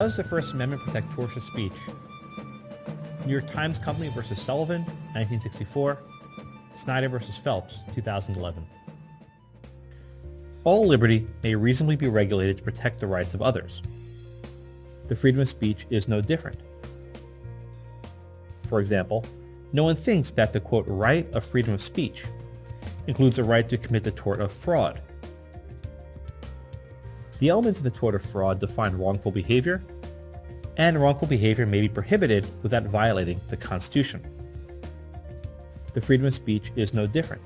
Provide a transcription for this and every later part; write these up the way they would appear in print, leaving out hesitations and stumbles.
Does the First Amendment protect tortious speech? New York Times Company versus Sullivan, 1964. Snyder versus Phelps, 2011. All liberty may reasonably be regulated to protect the rights of others. The freedom of speech is no different. For example, no one thinks that the, quote, right of freedom of speech includes the right to commit the tort of fraud. The elements of the tort of fraud define wrongful behavior, and wrongful behavior may be prohibited without violating the Constitution. The freedom of speech is no different.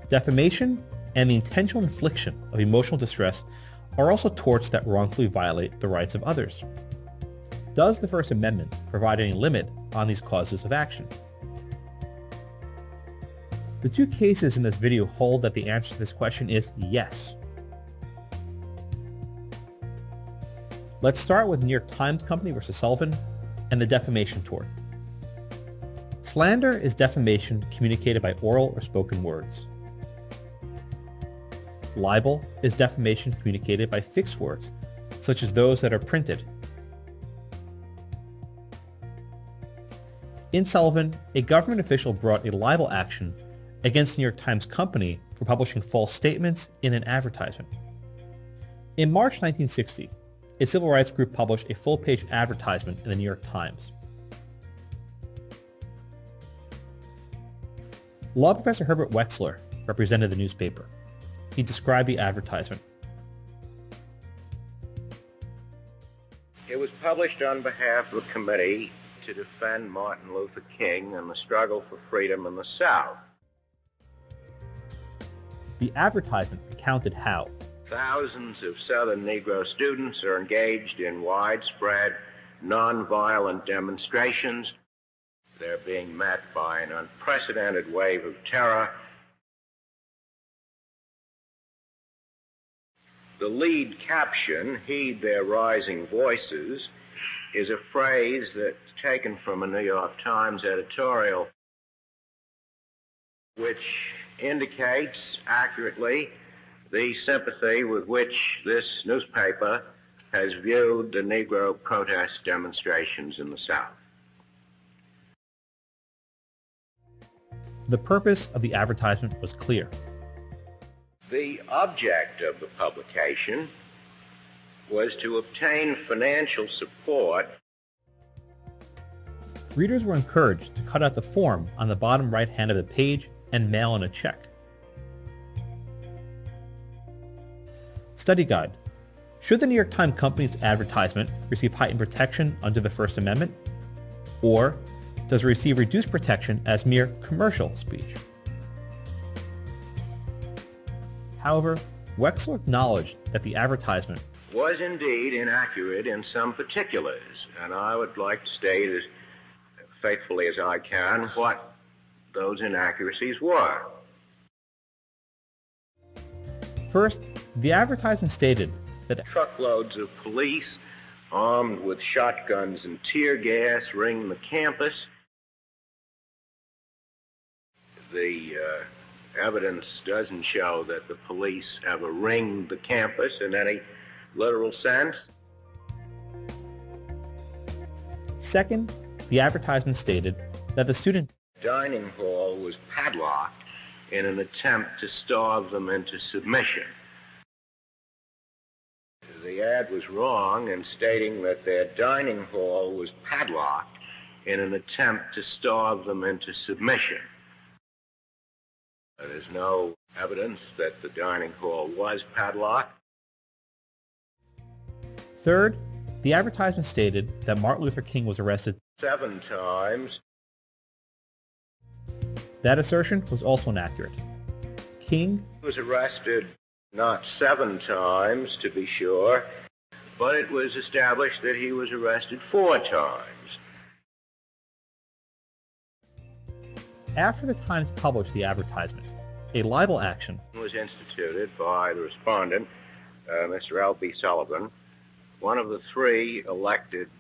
Defamation and the intentional infliction of emotional distress are also torts that wrongfully violate the rights of others. Does the First Amendment provide any limit on these causes of action? The two cases in this video hold that the answer to this question is yes. Let's start with New York Times Company versus Sullivan and the defamation tort. Slander is defamation communicated by oral or spoken words. Libel is defamation communicated by fixed words, such as those that are printed. In Sullivan, a government official brought a libel action against New York Times Company for publishing false statements in an advertisement. In March 1960, a civil rights group published a full-page advertisement in the New York Times. Law professor Herbert Wexler represented the newspaper. He described the advertisement. It was published on behalf of a committee to defend Martin Luther King and the struggle for freedom in the South. The advertisement recounted how thousands of Southern Negro students are engaged in widespread nonviolent demonstrations. They're being met by an unprecedented wave of terror. The lead caption, "Heed their rising voices," is a phrase that's taken from a New York Times editorial, which indicates accurately the sympathy with which this newspaper has viewed the Negro protest demonstrations in the South. the purpose of the advertisement was clear. The object of the publication was to obtain financial support. Readers were encouraged to cut out the form on the bottom right hand of the page and mail in a check. Study guide. Should the New York Times Company's advertisement receive heightened protection under the First Amendment? Or does it receive reduced protection as mere commercial speech? However, Wexler acknowledged that the advertisement was indeed inaccurate in some particulars, and I would like to state as faithfully as I can what those inaccuracies were. First, the advertisement stated that truckloads of police armed with shotguns and tear gas ringed the campus. The evidence doesn't show that the police ever ringed the campus in any literal sense. Second, the advertisement stated that the student dining hall was padlocked in an attempt to starve them into submission. The ad was wrong in stating that their dining hall was padlocked in an attempt to starve them into submission. There's no evidence that the dining hall was padlocked. Third, the advertisement stated that Martin Luther King was arrested 7 times. That assertion was also inaccurate. King was arrested not 7 times, to be sure, but it was established that he was arrested 4 times. After the Times published the advertisement, a libel action was instituted by the respondent, Mr. L.B. Sullivan, one of the 3 elected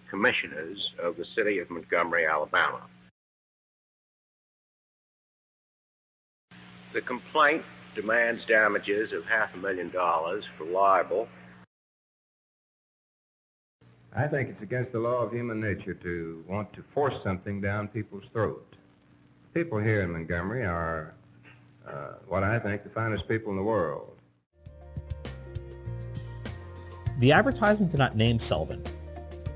commissioners of the city of Montgomery, Alabama. The complaint demands damages of $500,000 for libel. I think it's against the law of human nature to want to force something down people's throats. People here in Montgomery are what I think the finest people in the world. The advertisement did not name Sullivan,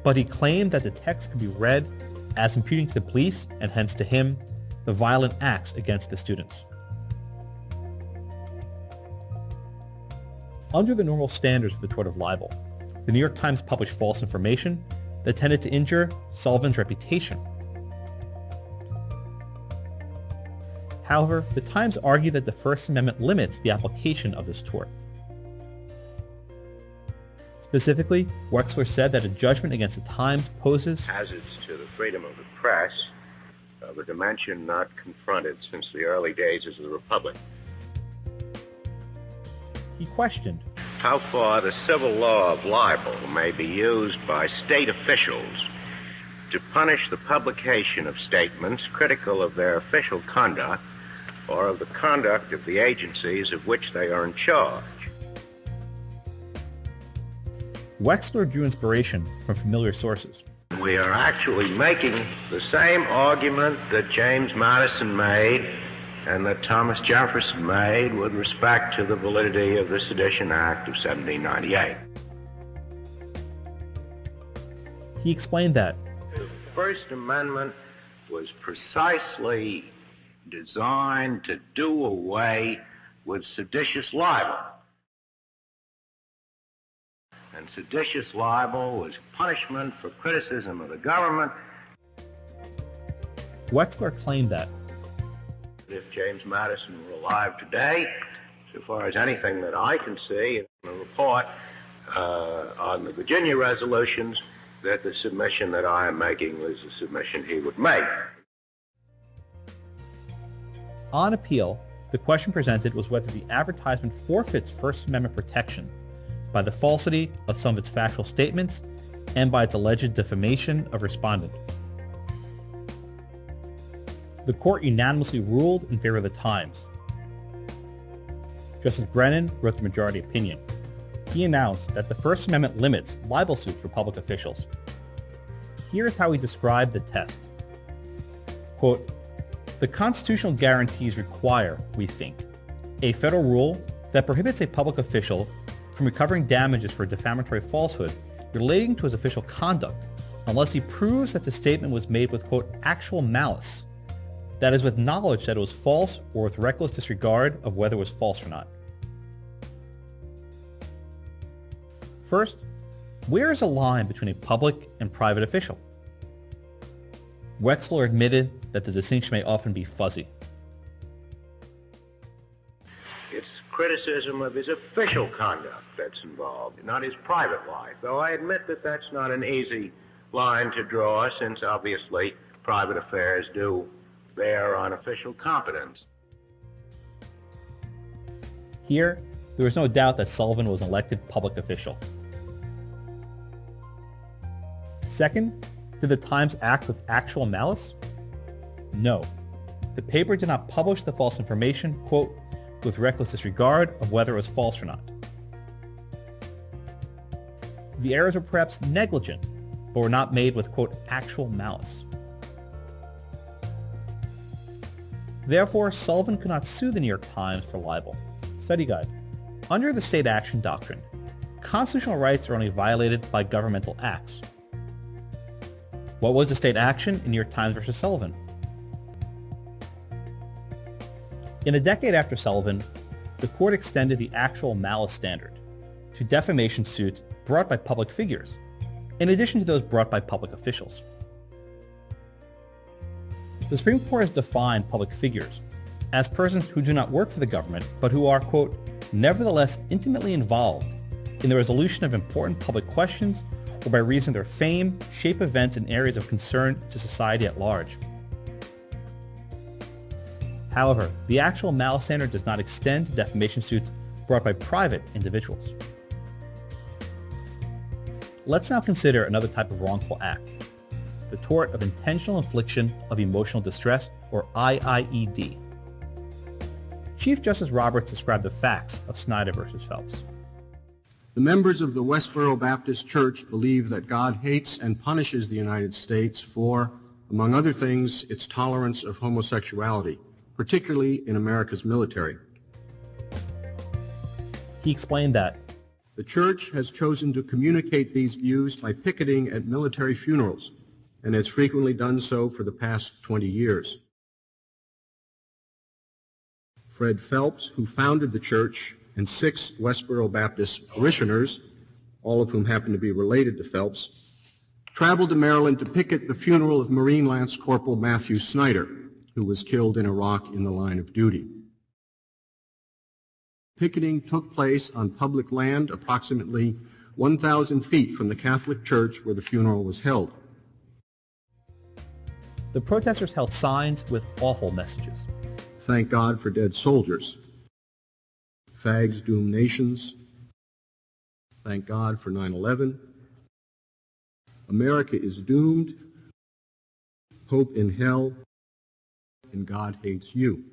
but he claimed that the text could be read as imputing to the police, and hence to him, the violent acts against the students. Under the normal standards of the tort of libel, the New York Times published false information that tended to injure Sullivan's reputation. However, the Times argued that the First Amendment limits the application of this tort. Specifically, Wexler said that a judgment against the Times poses hazards to the freedom of the press of a dimension not confronted since the early days of the Republic. He questioned How far the civil law of libel may be used by state officials to punish the publication of statements critical of their official conduct or of the conduct of the agencies of which they are in charge. Wexler drew inspiration from familiar sources. We are actually making the same argument that James Madison made and that Thomas Jefferson made with respect to the validity of the Sedition Act of 1798. He explained that The First Amendment was precisely designed to do away with seditious libel. And seditious libel was punishment for criticism of the government. Wexler claimed that If James Madison were alive today, so far as anything that I can see in the report on the Virginia resolutions, that the submission that I am making was the submission he would make. on appeal, the question presented was whether the advertisement forfeits First Amendment protection by the falsity of some of its factual statements and by its alleged defamation of respondent. The court unanimously ruled in favor of the Times. Justice Brennan wrote the majority opinion. He announced that the First Amendment limits libel suits for public officials. Here's how he described the test. Quote, "The constitutional guarantees require, we think, a federal rule that prohibits a public official from recovering damages for defamatory falsehood relating to his official conduct unless he proves that the statement was made with, quote, actual malice, that is, with knowledge that it was false or with reckless disregard of whether it was false or not." First, where is a line between a public and private official? Wexler admitted that the distinction may often be fuzzy. It's criticism of his official conduct that's involved, not his private life, though I admit that that's not an easy line to draw, since obviously private affairs do bear on official competence. Here, there was no doubt that Sullivan was an elected public official. Second, did the Times act with actual malice? No. The paper did not publish the false information, quote, with reckless disregard of whether it was false or not. The errors were perhaps negligent, but were not made with, quote, actual malice. Therefore, Sullivan could not sue the New York Times for libel. Study guide. Under the state action doctrine, constitutional rights are only violated by governmental acts. What was the state action in New York Times versus Sullivan? In a decade after Sullivan, the court extended the actual malice standard to defamation suits brought by public figures, in addition to those brought by public officials. The Supreme Court has defined public figures as persons who do not work for the government, but who are, quote, nevertheless intimately involved in the resolution of important public questions or by reason of their fame, shape events in areas of concern to society at large. However, the actual malice standard does not extend to defamation suits brought by private individuals. Let's now consider another type of wrongful act, the tort of intentional infliction of emotional distress, or IIED. Chief Justice Roberts described the facts of Snyder versus Phelps. The members of the Westboro Baptist Church believe that God hates and punishes the United States for, among other things, its tolerance of homosexuality, particularly in America's military. He explained that the church has chosen to communicate these views by picketing at military funerals and has frequently done so for the past 20 years. Fred Phelps, who founded the church, and 6 Westboro Baptist parishioners, all of whom happen to be related to Phelps, traveled to Maryland to picket the funeral of Marine Lance Corporal Matthew Snyder, who was killed in Iraq in the line of duty. Picketing took place on public land approximately 1,000 feet from the Catholic Church where the funeral was held. the protesters held signs with awful messages. Thank God for dead soldiers. Fags doom nations. Thank God for 9/11. America is doomed. Hope in hell. And God hates you.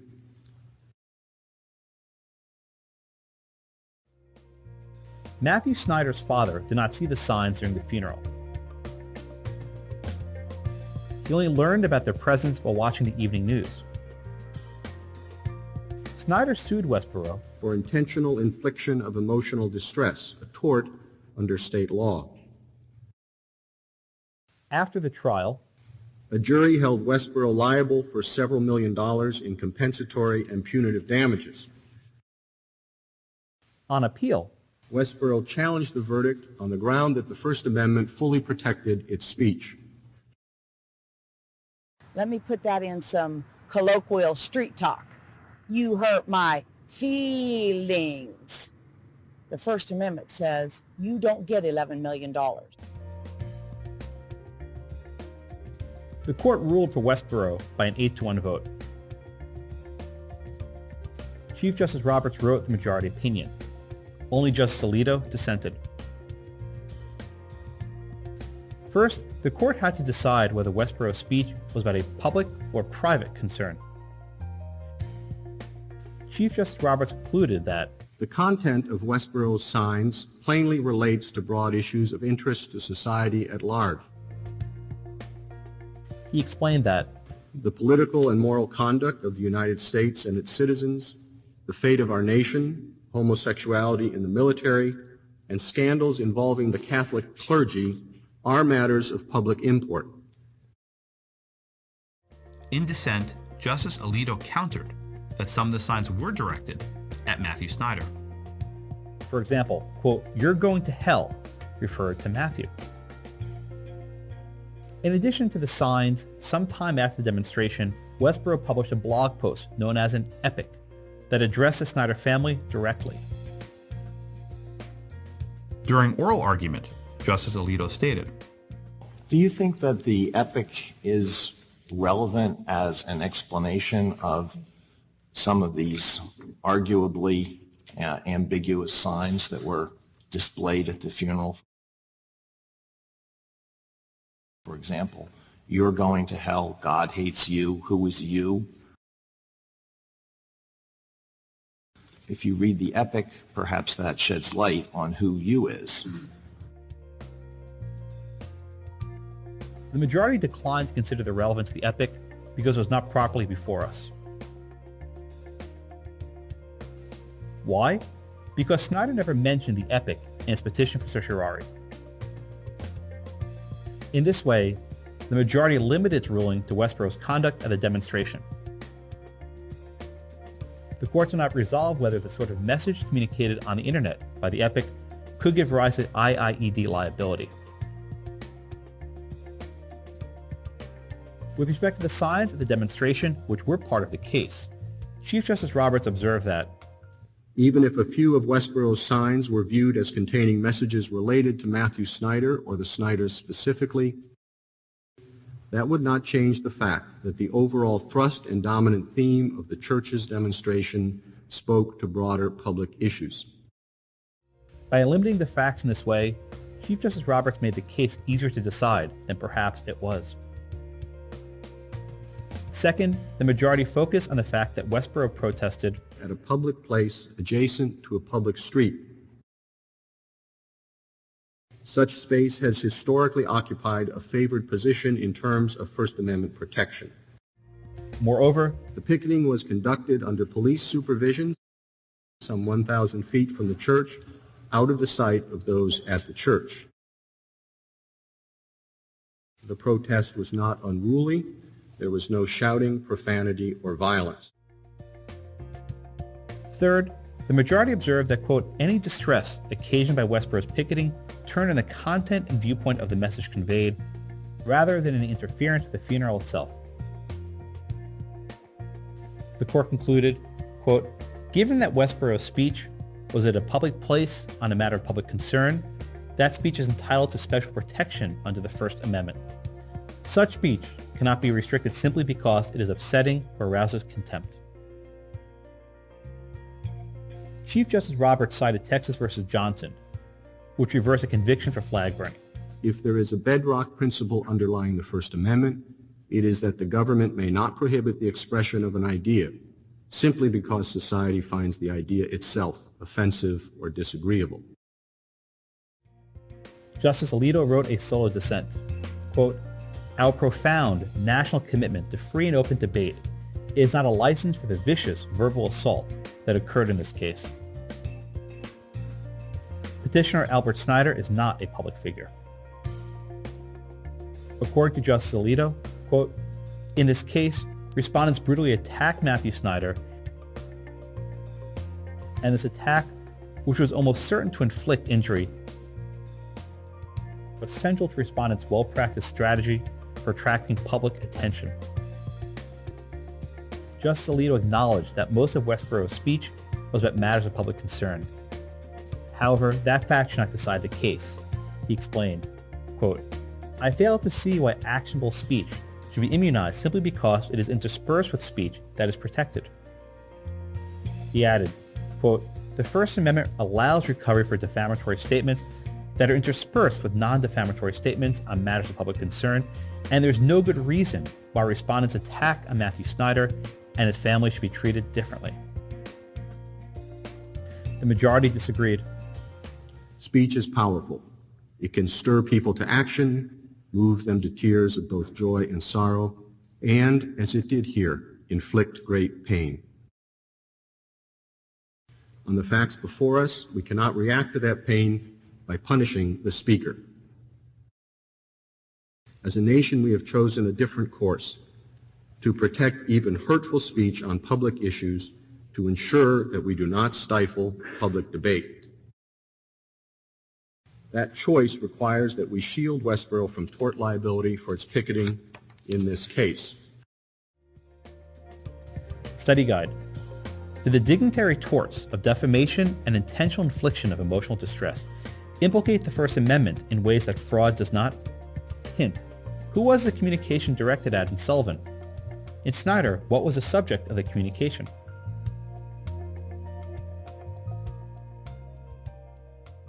Matthew Snyder's father did not see the signs during the funeral. He only learned about their presence while watching the evening news. Snyder sued Westboro for intentional infliction of emotional distress, a tort under state law. After the trial. A jury held Westboro liable for several $1 million in compensatory and punitive damages. On appeal, Westboro challenged the verdict on the ground that the First Amendment fully protected its speech. Let me put that in some colloquial street talk. You hurt my feelings. The First Amendment says you don't get $11 million. The court ruled for Westboro by an 8-1 vote. Chief Justice Roberts wrote the majority opinion. Only Justice Alito dissented. First, the court had to decide whether Westboro's speech was about a public or private concern. Chief Justice Roberts concluded that the content of Westboro's signs plainly relates to broad issues of interest to society at large. He explained that the political and moral conduct of the United States and its citizens, the fate of our nation, homosexuality in the military, and scandals involving the Catholic clergy are matters of public import. In dissent, Justice Alito countered that some of the signs were directed at Matthew Snyder. For example, quote, "You're going to hell," referred to Matthew. In addition to the signs, sometime after the demonstration, Westboro published a blog post known as an epic that addressed the Snyder family directly. During oral argument, Justice Alito stated, "Do you think that the epic is relevant as an explanation of some of these arguably ambiguous signs that were displayed at the funeral? For example, you're going to hell, God hates you, who is you? If you read the epic, perhaps that sheds light on who you is." The majority declined to consider the relevance of the epic because it was not properly before us. Why? Because Snyder never mentioned the epic in his petition for certiorari. In this way, the majority limited its ruling to Westboro's conduct at the demonstration. The court did not resolve whether the sort of message communicated on the internet by the epic could give rise to IIED liability. With respect to the signs at the demonstration, which were part of the case, Chief Justice Roberts observed that even if a few of Westboro's signs were viewed as containing messages related to Matthew Snyder or the Snyders specifically, that would not change the fact that the overall thrust and dominant theme of the church's demonstration spoke to broader public issues. By limiting the facts in this way, Chief Justice Roberts made the case easier to decide than perhaps it was. Second, the majority focused on the fact that Westboro protested at a public place adjacent to a public street. Such space has historically occupied a favored position in terms of First Amendment protection. Moreover, The picketing was conducted under police supervision, some 1,000 feet from the church, out of the sight of those at the church. The protest was not unruly. There was no shouting, profanity, or violence. third, the majority observed that, quote, any distress occasioned by Westboro's picketing turned on the content and viewpoint of the message conveyed, rather than any interference with the funeral itself. The court concluded, quote, given that Westboro's speech was at a public place on a matter of public concern, that speech is entitled to special protection under the First Amendment. Such speech cannot be restricted simply because it is upsetting or arouses contempt. Chief Justice Roberts cited Texas v. Johnson, which reversed a conviction for flag burning. If there is a bedrock principle underlying the First Amendment, it is that the government may not prohibit the expression of an idea simply because society finds the idea itself offensive or disagreeable. Justice Alito wrote a solo dissent, quote, our profound national commitment to free and open debate is not a license for the vicious verbal assault that occurred in this case. Petitioner Albert Snyder is not a public figure. According to Justice Alito, quote, in this case, respondents brutally attacked Matthew Snyder, and this attack, which was almost certain to inflict injury, was central to respondents' well-practiced strategy for attracting public attention. Justice Alito acknowledged that most of Westboro's speech was about matters of public concern. However, that fact should not decide the case. He explained, quote, I fail to see why actionable speech should be immunized simply because it is interspersed with speech that is protected. He added, quote, the First Amendment allows recovery for defamatory statements that are interspersed with non-defamatory statements on matters of public concern, and there's no good reason why respondents' attack on Matthew Snyder and his family should be treated differently. The majority disagreed. Speech is powerful. It can stir people to action, move them to tears of both joy and sorrow, and, as it did here, inflict great pain. On the facts before us, we cannot react to that pain by punishing the speaker. As a nation, we have chosen a different course to protect even hurtful speech on public issues, to ensure that we do not stifle public debate. That choice requires that we shield Westboro from tort liability for its picketing in this case. Study Guide. Do the dignitary torts of defamation and intentional infliction of emotional distress implicate the First Amendment in ways that fraud does not? Hint. Who was the communication directed at in Sullivan? In Snyder, what was the subject of the communication?